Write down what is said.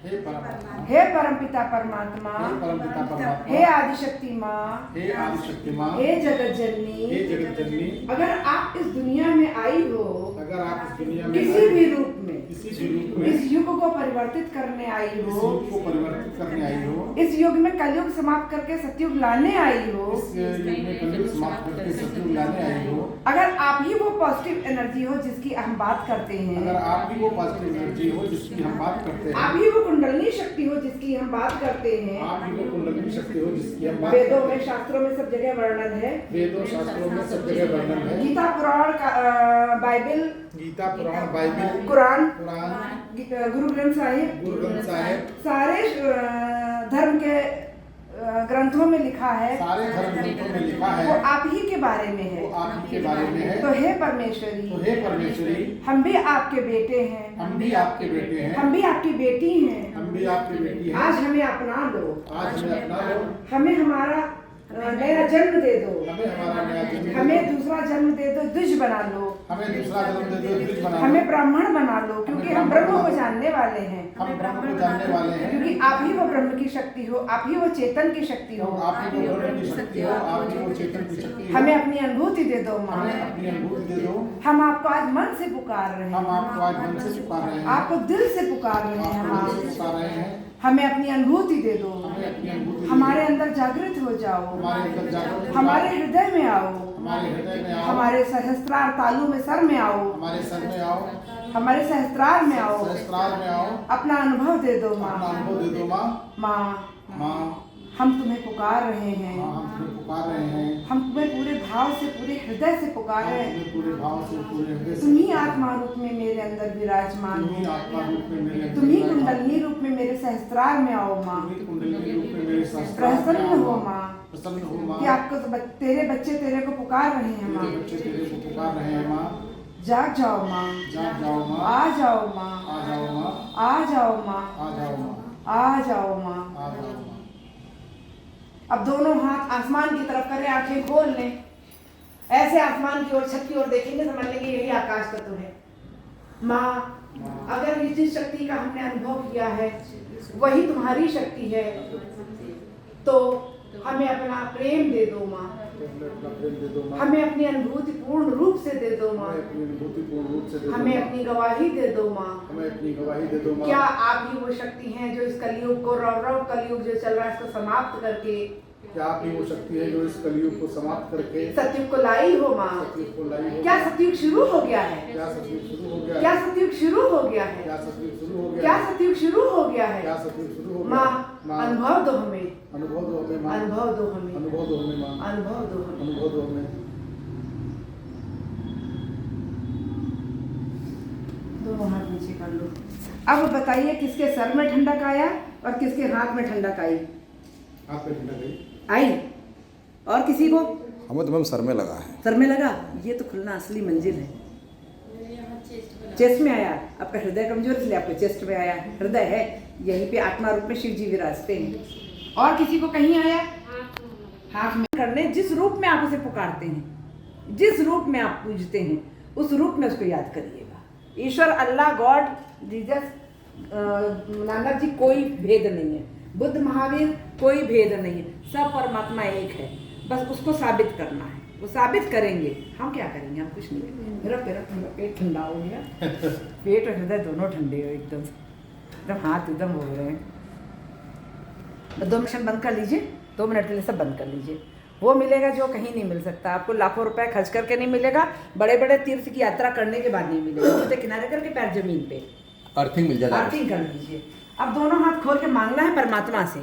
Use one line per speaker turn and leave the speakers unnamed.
हे परमपिता परमात्मा, हे आदिशक्ति माँ, हे जगत जननी, अगर आप इस दुनिया में आई हो, किसी भी रूप में इस युग को परिवर्तित करने आई हो, इस युग में कलयुग समाप्त करके सतयुग लाने आई हो, अगर आप ही वो पॉजिटिव एनर्जी हो जिसकी हम बात करते हैं, आप ही वो कुंडलनी शक्ति हो जिसकी हम बात करते हैं, वेदों में शास्त्रों में सब जगह वर्णन है, गीता पुराण बाइबल, कुरान, गुरु ग्रंथ साहिब, सारे धर्म के ग्रंथों में लिखा है, वो आप ही के बारे में है। तो हे परमेश्वरी, हम भी आपके बेटे हैं, हम भी आपकी बेटी हैं, आज हमें अपना लो, हमें हमारा नया जन्म दे दो, हमें दूसरा जन्म दे दो, द्विज बना लो, हमें ब्राह्मण बना लो, क्योंकि हम ब्रह्म को जानने वाले हैं, क्योंकि आप ही वो ब्रह्म की शक्ति हो, आप ही वो चेतन की शक्ति हो, हमें अपनी अनुभूति दे दो माँ, हम आपको आज मन से पुकार रहे हैं, आपको दिल से पुकार रहे हैं, हमें अपनी अनुभूति दे दो, हमारे अंदर जागृत हो जाओ, हमारे हृदय में आओ, हमारे सहस्त्रार तालु में सर में आओ, हमारे सहस्त्रार में आओ, अपना अनुभव दे दो माँ, हम तुम्हें पुकार रहे हैं, हम तुम्हें पूरे भाव से, पूरे हृदय से पुकार रहे हैं। तुम ही आत्मा रूप में मेरे अंदर विराजमान हो, तुम ही कुंडलनी रूप में मेरे सहस्त्रार में आओ माँ, प्रसन्न हो माँ, कि आपको तेरे बच्चे तेरे को पुकार रहे हैं माँ, जाग जाओ माँ, आ जाओ माँ, आ जाओ माँ, आ जाओ माँ। अब दोनों हाथ आसमान की तरफ करें, आंखें खोल लें, ऐसे आसमान की ओर, छत की ओर देखेंगे, समझ लेंगे यही आकाश तत्व है। माँ, अगर जिस शक्ति का हमने अनुभव किया है वही तुम्हारी शक्ति है, तो हमें अपना प्रेम दे दो माँ, हमें अपनी अनुभूति पूर्ण रूप से दे दो माँ, हमें अपनी गवाही दे दो माँ। क्या आप ही वो शक्ति हैं जो इस कलयुग को, रौरव कलयुग जो चल रहा है, इसको समाप्त करके,
क्या आप ही वो शक्ति है जो इस कलयुग को समाप्त करके
सतयुग को लाई हो माँ। क्या सतयुग शुरू हो गया है?
क्या सतयुग शुरू हो गया?
क्या सतयुग शुरू हो गया है?
क्या सतयुग शुरू हो गया?
क्या सतयुग शुरू हो गया है?
क्या सतयुग शुरू हो गया?
माँ, अनुभव दो हमें,
अनुभव दो हमें माँ,
अनुभव दो हमें,
अनुभव दो हमें माँ,
अनुभव दो हमें,
अनुभव दो हमें।
दोनों हाथ नीचे कर लो। अब बताइए किसके सर में ठंडक आया और किसके हाथ में ठंडक आई?
हाथ में ठंडक
आई। और किसी को?
हमें तो मैम सर में लगा है।
सर में लगा? ये तो खुलना असली मंजिल है। चेस्ट में आया, आपका हृदय कमजोर इसलिए आपके चेस्ट में आया। हृदय है, यहीं पे आत्मा रूप में शिव जी विराजते हैं। और किसी को कहीं आया? हाथ में। करने जिस रूप में आप उसे पुकारते हैं, जिस रूप में आप पूजते हैं, उस रूप में उसको याद करिएगा। ईश्वर, अल्लाह, गॉड, जीसस, नानक जी, कोई भेद नहीं है। बुद्ध, महावीर, कोई भेद नहीं है। सब परमात्मा एक है, बस उसको साबित करना है। वो साबित करेंगे, हम क्या करेंगे? हम कुछ नहीं करेंगे। मेरा पेट ठंडा हो गया, पेट और हृदय दोनों ठंडे हो एकदम हाथ एकदम हो रहे हैं। 2 मिनट बंद कर लीजिए, 2 मिनट के लिए सब बंद कर लीजिए। वो मिलेगा जो कहीं नहीं मिल सकता आपको। लाखों रुपए खर्च करके नहीं मिलेगा, बड़े बड़े तीर्थ की यात्रा करने के बाद नहीं मिलेगा। तो किनारे करके पैर जमीन पे
अर्थिंग मिल जाएगा।
अर्थिंग कर लीजिए। अब दोनों हाथ खोल के मांगना है परमात्मा से।